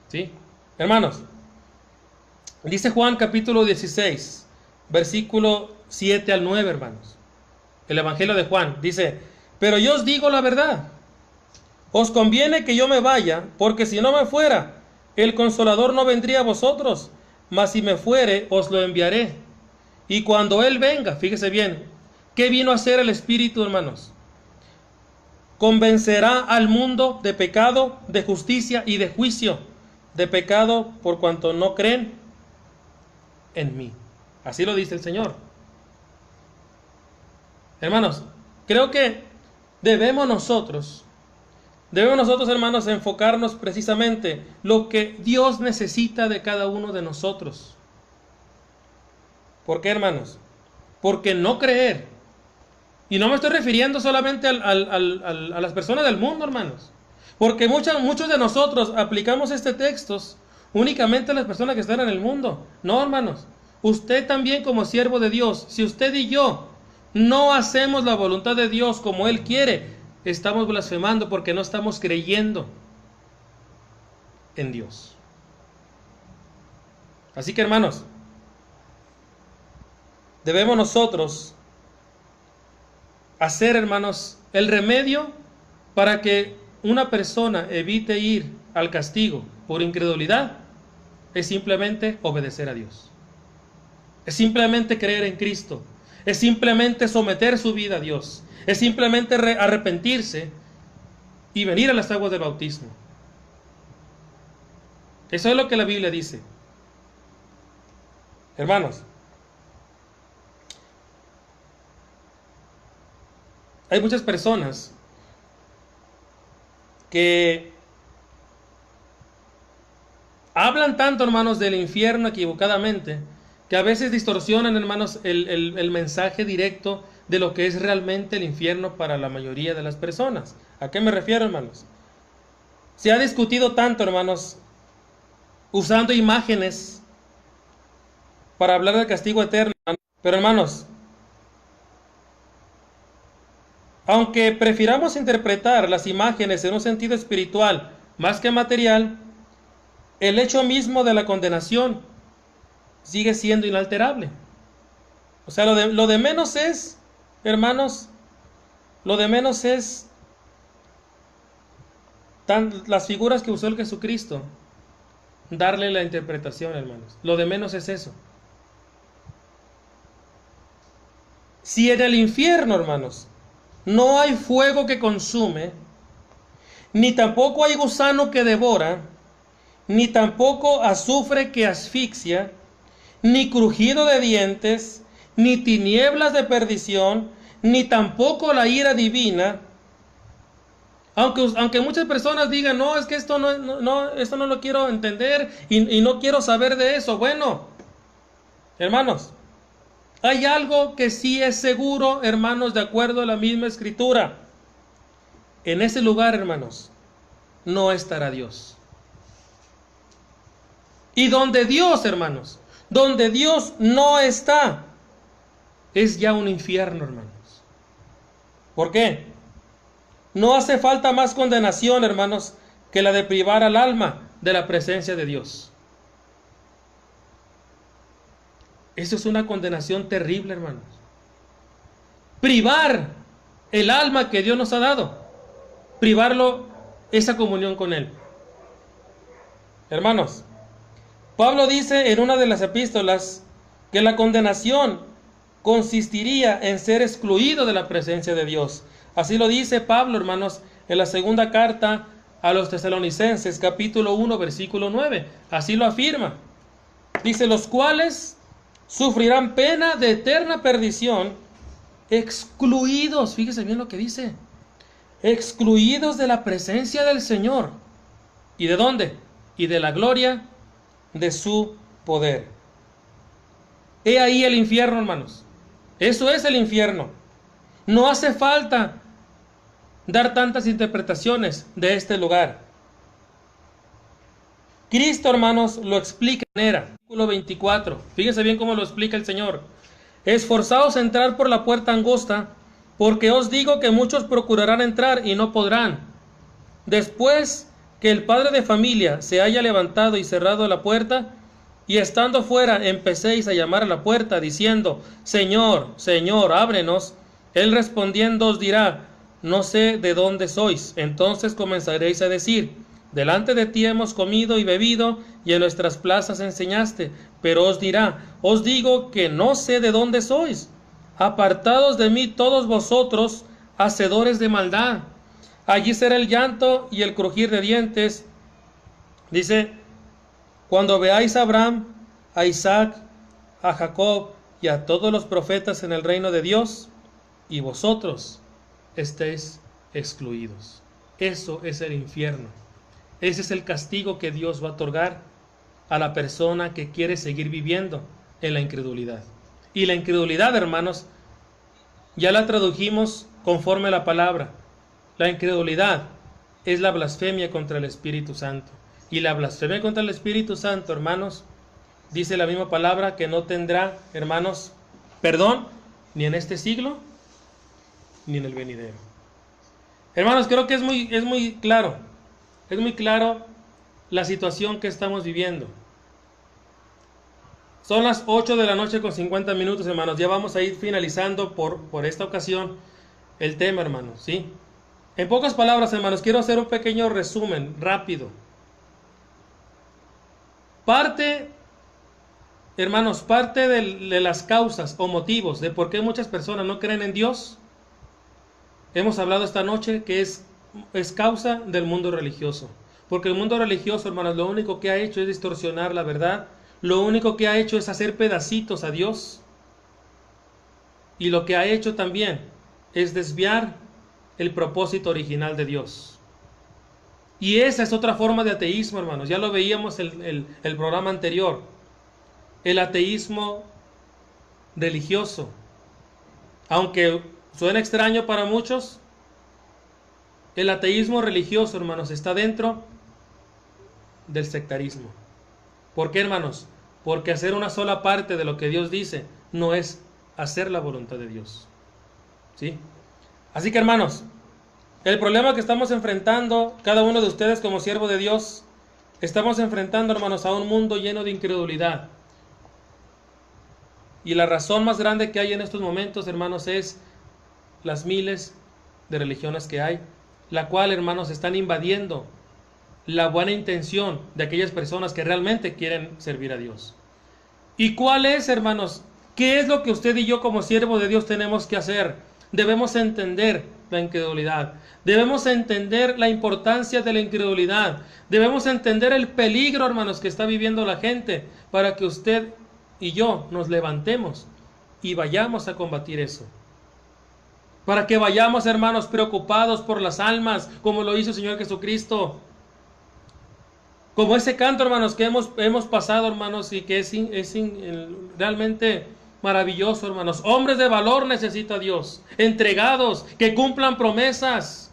¿Sí? Hermanos, dice Juan capítulo 16, versículo 7 al 9, hermanos. El Evangelio de Juan dice: pero yo os digo la verdad, os conviene que yo me vaya, porque si no me fuera, el Consolador no vendría a vosotros, mas si me fuere, os lo enviaré. Y cuando Él venga, fíjese bien, ¿qué vino a hacer el Espíritu, hermanos? Convencerá al mundo de pecado, de justicia y de juicio. De pecado por cuanto no creen en mí. Así lo dice el Señor. Hermanos, creo que debemos nosotros, hermanos, enfocarnos precisamente lo que Dios necesita de cada uno de nosotros. ¿Por qué, hermanos? Porque no creer, y no me estoy refiriendo solamente a las personas del mundo, hermanos, porque muchos de nosotros aplicamos este texto únicamente a las personas que están en el mundo. No, hermanos, usted también como siervo de Dios, si usted y yo no hacemos la voluntad de Dios como Él quiere, estamos blasfemando porque no estamos creyendo en Dios. Así que, hermanos, debemos nosotros hacer, hermanos, el remedio para que una persona evite ir al castigo por incredulidad. Es simplemente obedecer a Dios. Es simplemente creer en Cristo. Es simplemente someter su vida a Dios. Es simplemente arrepentirse y venir a las aguas del bautismo. Eso es lo que la Biblia dice. Hermanos, hay muchas personas que hablan tanto, hermanos, del infierno equivocadamente, que a veces distorsionan, hermanos, el mensaje directo de lo que es realmente el infierno para la mayoría de las personas. ¿A qué me refiero, hermanos? Se ha discutido tanto, hermanos, usando imágenes para hablar del castigo eterno. Pero, hermanos, aunque prefiramos interpretar las imágenes en un sentido espiritual más que material, el hecho mismo de la condenación sigue siendo inalterable. O sea, lo de menos es, hermanos, lo de menos es las figuras que usó el Jesucristo, darle la interpretación, hermanos. Lo de menos es eso. Si en el infierno, hermanos, no hay fuego que consume, ni tampoco hay gusano que devora, ni tampoco azufre que asfixia, ni crujido de dientes, ni tinieblas de perdición, ni tampoco la ira divina. Aunque muchas personas digan: no, es que esto no lo quiero entender y no quiero saber de eso. Bueno, hermanos, hay algo que sí es seguro, hermanos, de acuerdo a la misma Escritura. En ese lugar, hermanos, no estará Dios. Y donde Dios, hermanos, donde Dios no está, es ya un infierno, hermanos. ¿Por qué? No hace falta más condenación, hermanos, que la de privar al alma de la presencia de Dios. Eso es una condenación terrible, hermanos. Privar el alma que Dios nos ha dado. Privarlo, esa comunión con Él. Hermanos, Pablo dice en una de las epístolas que la condenación consistiría en ser excluido de la presencia de Dios. Así lo dice Pablo, hermanos, en la segunda carta a los Tesalonicenses, capítulo 1, versículo 9. Así lo afirma. Dice: los cuales sufrirán pena de eterna perdición, excluidos, fíjese bien lo que dice, excluidos de la presencia del Señor. ¿Y de dónde? Y de la gloria de su poder. He ahí el infierno, hermanos. Eso es el infierno. No hace falta dar tantas interpretaciones de este lugar. Cristo, hermanos, lo explica en era. Versículo 24. Fíjense bien cómo lo explica el Señor. Esforzaos a entrar por la puerta angosta, porque os digo que muchos procurarán entrar y no podrán. Después que el padre de familia se haya levantado y cerrado la puerta, y estando fuera empecéis a llamar a la puerta, diciendo, Señor, Señor, ábrenos? Él respondiendo os dirá, no sé de dónde sois. Entonces comenzaréis a decir, delante de ti hemos comido y bebido, y en nuestras plazas enseñaste. Pero os dirá, os digo que no sé de dónde sois. Apartados de mí todos vosotros, hacedores de maldad. Allí será el llanto y el crujir de dientes. Dice, cuando veáis a Abraham, a Isaac, a Jacob y a todos los profetas en el reino de Dios, y vosotros estéis excluidos. Eso es el infierno. Ese es el castigo que Dios va a otorgar a la persona que quiere seguir viviendo en la incredulidad. Y la incredulidad, hermanos, ya la tradujimos conforme a la palabra. La incredulidad es la blasfemia contra el Espíritu Santo. Y la blasfemia contra el Espíritu Santo, hermanos, dice la misma palabra que no tendrá, hermanos, perdón, ni en este siglo, ni en el venidero. Hermanos, creo que es muy claro la situación que estamos viviendo. Son las 8 de la noche con 50 minutos, hermanos. Ya vamos a ir finalizando por esta ocasión el tema, hermanos, ¿sí? En pocas palabras, hermanos, quiero hacer un pequeño resumen rápido. Hermanos, parte de las causas o motivos de por qué muchas personas no creen en Dios, hemos hablado esta noche que es causa del mundo religioso. Porque el mundo religioso, hermanos, lo único que ha hecho es distorsionar la verdad. Lo único que ha hecho es hacer pedacitos a Dios. Y lo que ha hecho también es desviar el propósito original de Dios. Y esa es otra forma de ateísmo, hermanos. Ya lo veíamos el programa anterior. El ateísmo religioso. Aunque suena extraño para muchos, el ateísmo religioso, hermanos, está dentro del sectarismo. ¿Por qué, hermanos? Porque hacer una sola parte de lo que Dios dice no es hacer la voluntad de Dios. ¿Sí? Así que, hermanos, el problema que estamos enfrentando, cada uno de ustedes como siervo de Dios, estamos enfrentando, hermanos, a un mundo lleno de incredulidad. Y la razón más grande que hay en estos momentos, hermanos, es las miles de religiones que hay, la cual, hermanos, están invadiendo la buena intención de aquellas personas que realmente quieren servir a Dios. ¿Y cuál es, hermanos? ¿Qué es lo que usted y yo como siervo de Dios tenemos que hacer? Debemos entender la incredulidad. Debemos entender la importancia de la incredulidad. Debemos entender el peligro, hermanos, que está viviendo la gente, para que usted y yo nos levantemos y vayamos a combatir eso. Para que vayamos, hermanos, preocupados por las almas, como lo hizo el Señor Jesucristo. Como ese canto, hermanos, que hemos pasado, hermanos, y que es realmente maravilloso, hermanos. Hombres de valor necesita Dios, entregados, que cumplan promesas.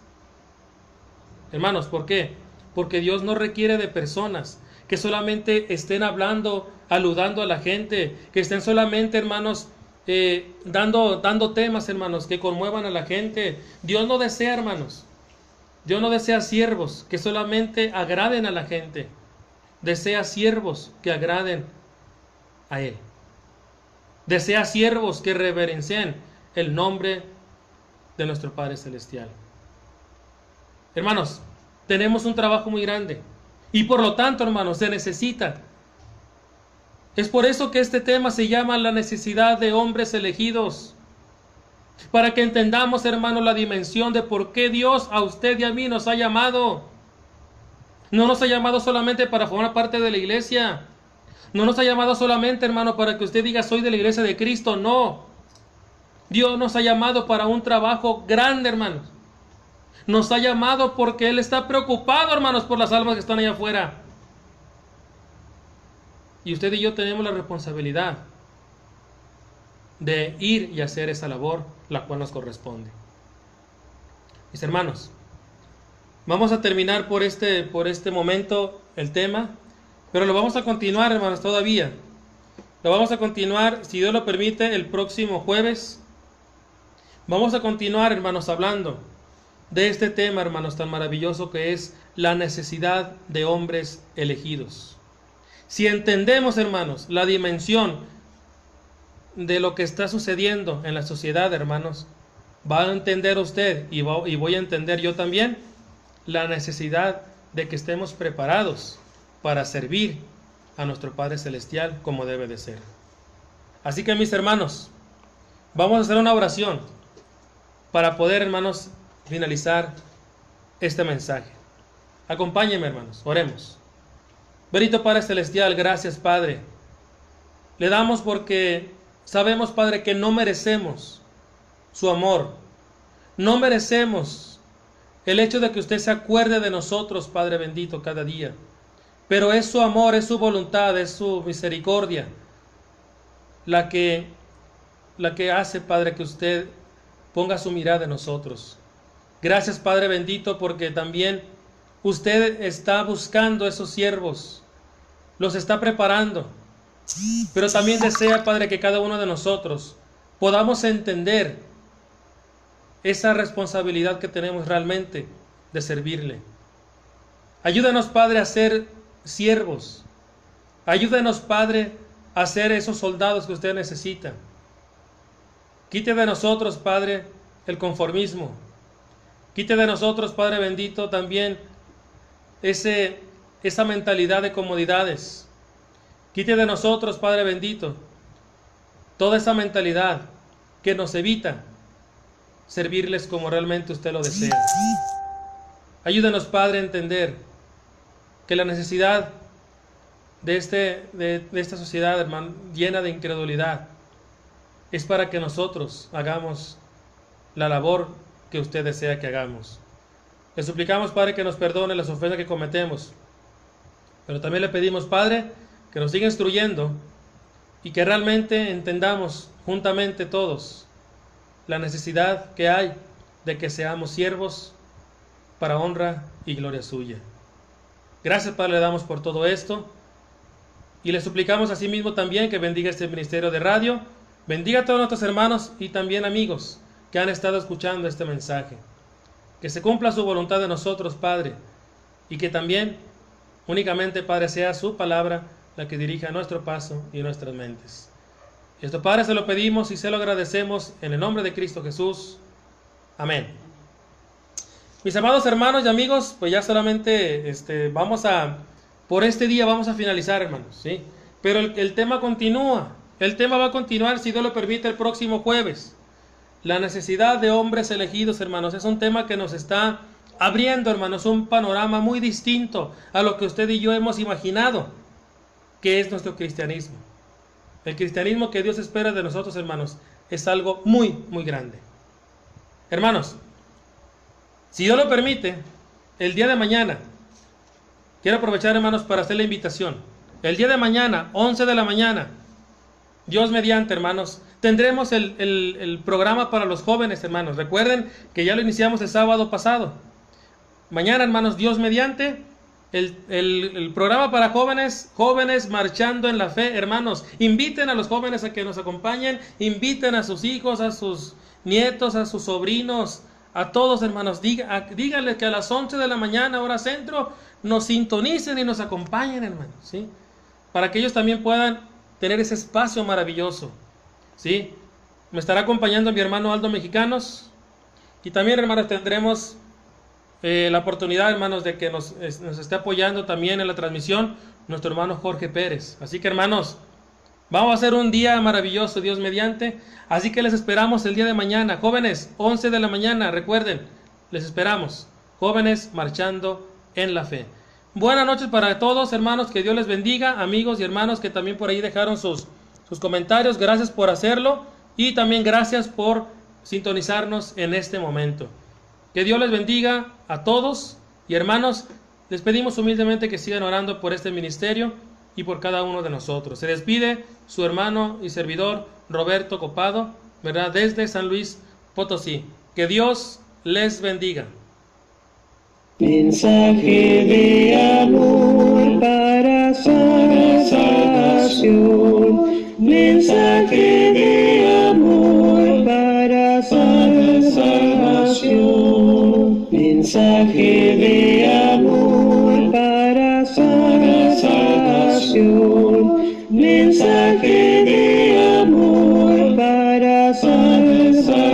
Hermanos, ¿por qué? Porque Dios no requiere de personas que solamente estén hablando, aludando a la gente, que estén solamente, hermanos, dando temas, hermanos, que conmuevan a la gente. Dios no desea, hermanos, Dios no desea siervos que solamente agraden a la gente. Desea siervos que agraden a Él. Desea siervos que reverencien el nombre de nuestro Padre Celestial. Hermanos, tenemos un trabajo muy grande. Y por lo tanto, hermanos, se necesita. Es por eso que este tema se llama la necesidad de hombres elegidos. Para que entendamos, hermanos, la dimensión de por qué Dios a usted y a mí nos ha llamado. No nos ha llamado solamente para formar parte de la iglesia. No nos ha llamado solamente, hermano, para que usted diga soy de la iglesia de Cristo. No. Dios nos ha llamado para un trabajo grande, hermanos. Nos ha llamado porque Él está preocupado, hermanos, por las almas que están allá afuera. Y usted y yo tenemos la responsabilidad de ir y hacer esa labor, la cual nos corresponde. Mis hermanos, vamos a terminar por este momento el tema, pero lo vamos a continuar, hermanos, todavía. Lo vamos a continuar, si Dios lo permite, el próximo jueves. Vamos a continuar, hermanos, hablando de este tema, hermanos, tan maravilloso que es la necesidad de hombres elegidos. Si entendemos, hermanos, la dimensión de lo que está sucediendo en la sociedad, hermanos, va a entender usted y voy a entender yo también la necesidad de que estemos preparados para servir a nuestro Padre Celestial como debe de ser. Así que, mis hermanos, vamos a hacer una oración para poder, hermanos, finalizar este mensaje. Acompáñenme, hermanos, oremos. Bendito Padre Celestial, gracias, Padre. Le damos porque sabemos, Padre, que no merecemos su amor. No merecemos el hecho de que usted se acuerde de nosotros, Padre bendito, cada día. Pero es su amor, es su voluntad, es su misericordia la que hace, Padre, que usted ponga su mirada en nosotros. Gracias, Padre bendito, porque también usted está buscando esos siervos, los está preparando, pero también desea, Padre, que cada uno de nosotros podamos entender esa responsabilidad que tenemos realmente de servirle. Ayúdanos, Padre, a ser siervos. Ayúdanos, Padre, a ser esos soldados que usted necesita. Quite de nosotros, Padre, el conformismo. Quite de nosotros, Padre bendito, también esa mentalidad de comodidades. Quite de nosotros, Padre bendito, toda esa mentalidad que nos evita servirles como realmente usted lo desea. Ayúdanos, Padre, a entender que la necesidad de esta sociedad, hermano, llena de incredulidad, es para que nosotros hagamos la labor que usted desea que hagamos. Le suplicamos, Padre, que nos perdone las ofensas que cometemos, pero también le pedimos, Padre, que nos siga instruyendo y que realmente entendamos juntamente todos la necesidad que hay de que seamos siervos para honra y gloria suya. Gracias, Padre, le damos por todo esto y le suplicamos asimismo también que bendiga este ministerio de radio, bendiga a todos nuestros hermanos y también amigos que han estado escuchando este mensaje. Que se cumpla su voluntad de nosotros, Padre, y que también únicamente, Padre, sea su palabra la que dirija nuestro paso y nuestras mentes. Esto, Padre, se lo pedimos y se lo agradecemos en el nombre de Cristo Jesús. Amén. Mis amados hermanos y amigos, pues ya solamente por este día vamos a finalizar, hermanos, ¿sí? Pero el tema continúa. El tema va a continuar, si Dios lo permite, el próximo jueves. La necesidad de hombres elegidos, hermanos, es un tema que nos está abriendo, hermanos, un panorama muy distinto a lo que usted y yo hemos imaginado que es nuestro cristianismo. El cristianismo que Dios espera de nosotros, hermanos, es algo muy, muy grande. Hermanos, si Dios lo permite, el día de mañana, quiero aprovechar, hermanos, para hacer la invitación. El día de mañana, 11 de la mañana, Dios mediante, hermanos, tendremos el programa para los jóvenes, hermanos. Recuerden que ya lo iniciamos el sábado pasado. Mañana, hermanos, Dios mediante, el programa para jóvenes marchando en la fe, hermanos. Inviten a los jóvenes a que nos acompañen, inviten a sus hijos, a sus nietos, a sus sobrinos, a todos, hermanos. Díganles que a las 11 de la mañana, hora centro, nos sintonicen y nos acompañen, hermanos, ¿sí? Para que ellos también puedan tener ese espacio maravilloso, ¿sí? Me estará acompañando mi hermano Aldo Mexicanos, y también, hermanos, tendremos la oportunidad, hermanos, de que nos esté apoyando también en la transmisión nuestro hermano Jorge Pérez. Así que, hermanos, vamos a hacer un día maravilloso, Dios mediante. Así que les esperamos el día de mañana. Jóvenes, 11 de la mañana, recuerden, les esperamos. Jóvenes marchando en la fe. Buenas noches para todos, hermanos, que Dios les bendiga. Amigos y hermanos que también por ahí dejaron sus comentarios, gracias por hacerlo. Y también gracias por sintonizarnos en este momento. Que Dios les bendiga a todos. Y hermanos, les pedimos humildemente que sigan orando por este ministerio y por cada uno de nosotros. Se despide su hermano y servidor Roberto Copado, ¿verdad? Desde San Luis Potosí. Que Dios les bendiga. Mensaje de amor para salvación. Mensaje de amor para salvación. mensaje de amor para salvación, mensaje de amor para salvación.